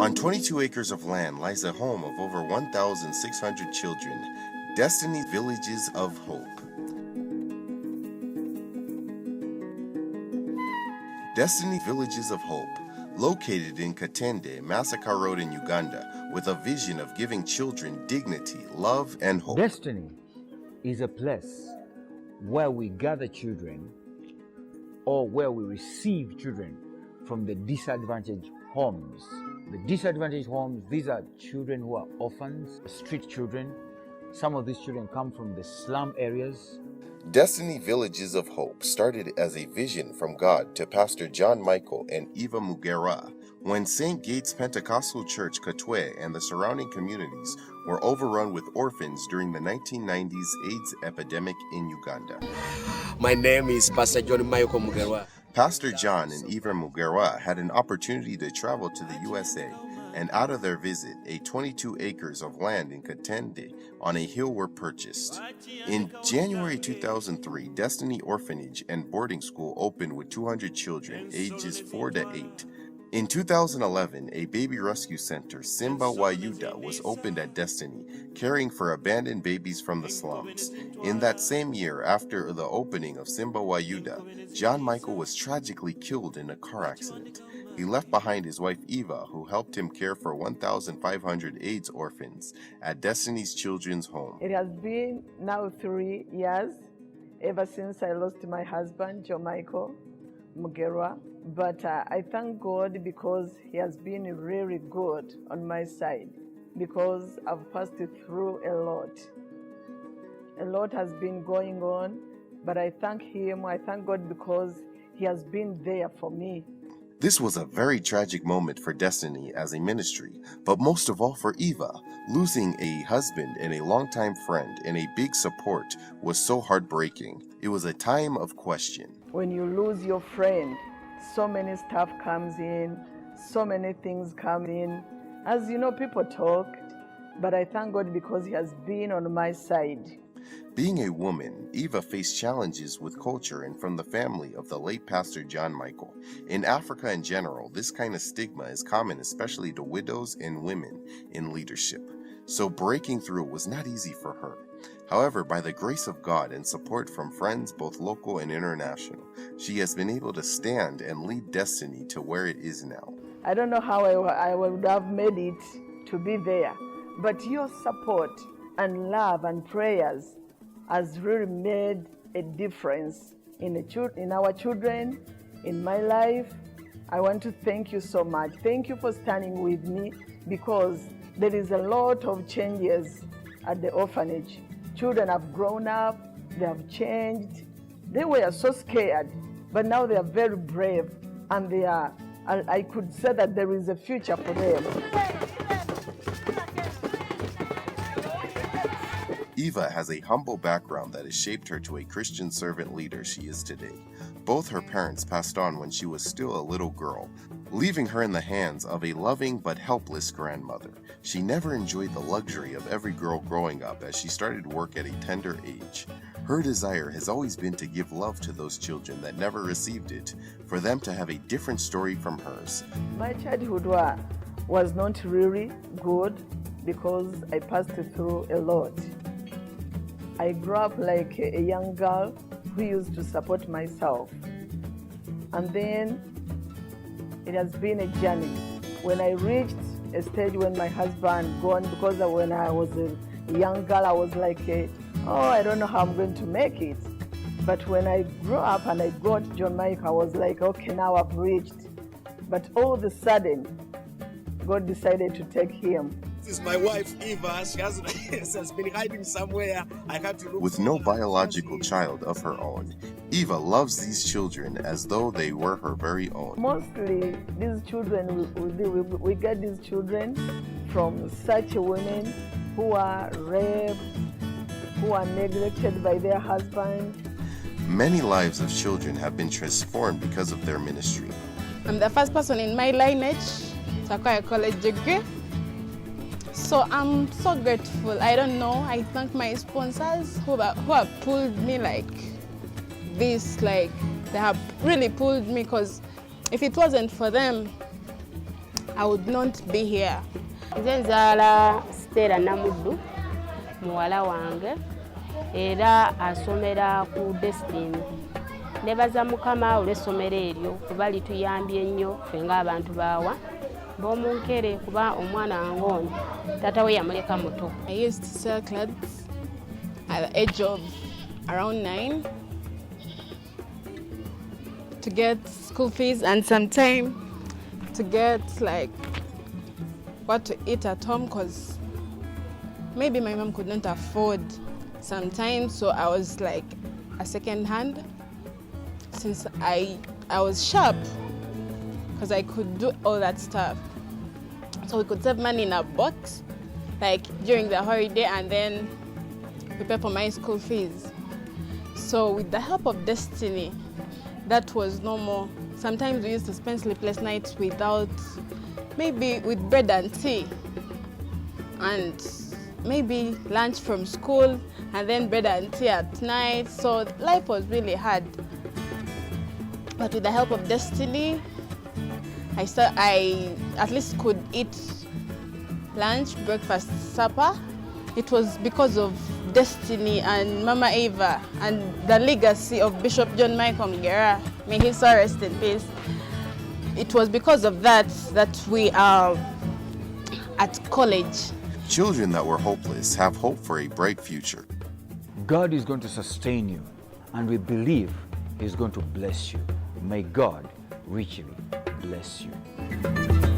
On 22 acres of land lies a home of over 1,600 children, Destiny Villages of Hope. Destiny Villages of Hope, located in Katende, Masaka Road in Uganda, with a vision of giving children dignity, love, and hope. Destiny is a place where we gather children or where we receive children from the disadvantaged homes. The disadvantaged homes, these are children who are orphans, street children. Some of these children come from the slum areas. Destiny Villages of Hope started as a vision from God to Pastor John Michael and Eva Mugera when St. Gates Pentecostal Church Katwe and the surrounding communities were overrun with orphans during the 1990s AIDS epidemic in Uganda. My name is Pastor John Michael Mugera. Pastor John and Eva Mugera had an opportunity to travel to the USA, and out of their visit, a 22 acres of land in Katende on a hill were purchased. In January 2003, Destiny Orphanage and Boarding School opened with 200 children ages 4 to 8. In 2011, a baby rescue center, Simba Wayuda, was opened at Destiny, caring for abandoned babies from the slums. In that same year, after the opening of Simba Wayuda, John Michael was tragically killed in a car accident. He left behind his wife Eva, who helped him care for 1,500 AIDS orphans at Destiny's Children's Home. It has been now 3 years ever since I lost my husband, John Michael Mugera. But I thank God because He has been really good on my side, because I've passed through a lot. A lot has been going on, but I thank Him, I thank God because He has been there for me. This was a very tragic moment for Destiny as a ministry, but most of all for Eva. Losing a husband and a longtime friend and a big support was so heartbreaking. It was a time of question. When you lose your friend, so many stuff comes in, so many things come in. As you know, people talk, but I thank God because He has been on my side. Being a woman, Eva faced challenges with culture and from the family of the late Pastor John Michael. In Africa in general, this kind of stigma is common, especially to widows and women in leadership. So breaking through was not easy for her. However, by the grace of God and support from friends both local and international, she has been able to stand and lead Destiny to where it is now. I don't know how I would have made it to be there, but your support and love and prayers has really made a difference in our children, in my life. I want to thank you so much. Thank you for standing with me, because there is a lot of changes at the orphanage. Children have grown up, they have changed. They were so scared, but now they are very brave, and I could say that there is a future for them. Eva has a humble background that has shaped her to a Christian servant leader she is today. Both her parents passed on when she was still a little girl, leaving her in the hands of a loving but helpless grandmother. She never enjoyed the luxury of every girl growing up as she started work at a tender age. Her desire has always been to give love to those children that never received it, for them to have a different story from hers. My childhood was not really good because I passed through a lot. I grew up like a young girl who used to support myself. And then it has been a journey. When I reached a stage when my husband gone, because when I was a young girl, I was like, I don't know how I'm going to make it. But when I grew up and I got John Michael, I was like, okay, now I've reached. But all of a sudden, God decided to take him. This is my wife, Eva. She has been hiding somewhere. I had to look. With no biological child of her own, Eva loves these children as though they were her very own. Mostly, these children, we get these children from such women who are raped, who are neglected by their husband. Many lives of children have been transformed because of their ministry. I'm the first person in my lineage to acquire a college degree. So I'm so grateful. I don't know. I thank my sponsors who have pulled me like this. Like, they have really pulled me, because if it wasn't for them, I would not be here. Nze nzaala Stella Namuddu muwala wange era asomera ku Destiny. Nebaza Mukama olw'essomero eryo kuba lituyambye nnyo ffe ng'abantu baawa b'omunkere kuba omwana wange ono taata we yamuleka muto. I used to sell clothes at the age of around 9 to get school fees and sometimes to get like what to eat at home, because maybe my mom could not afford sometimes, so I was like a second hand since I was sharp because I could do all that stuff. So we could save money in a box like during the holiday and then prepare for my school fees. So with the help of Destiny, that was normal. Sometimes we used to spend sleepless nights without, maybe with bread and tea, and maybe lunch from school, and then bread and tea at night. So life was really hard. But with the help of Destiny, I at least could eat lunch, breakfast, supper. It was because of Destiny and Mama Eva and the legacy of Bishop John Michael Mugera. May his soul rest in peace. It was because of that we are at college. Children that were hopeless have hope for a bright future. God is going to sustain you, and we believe He's going to bless you. May God richly bless you.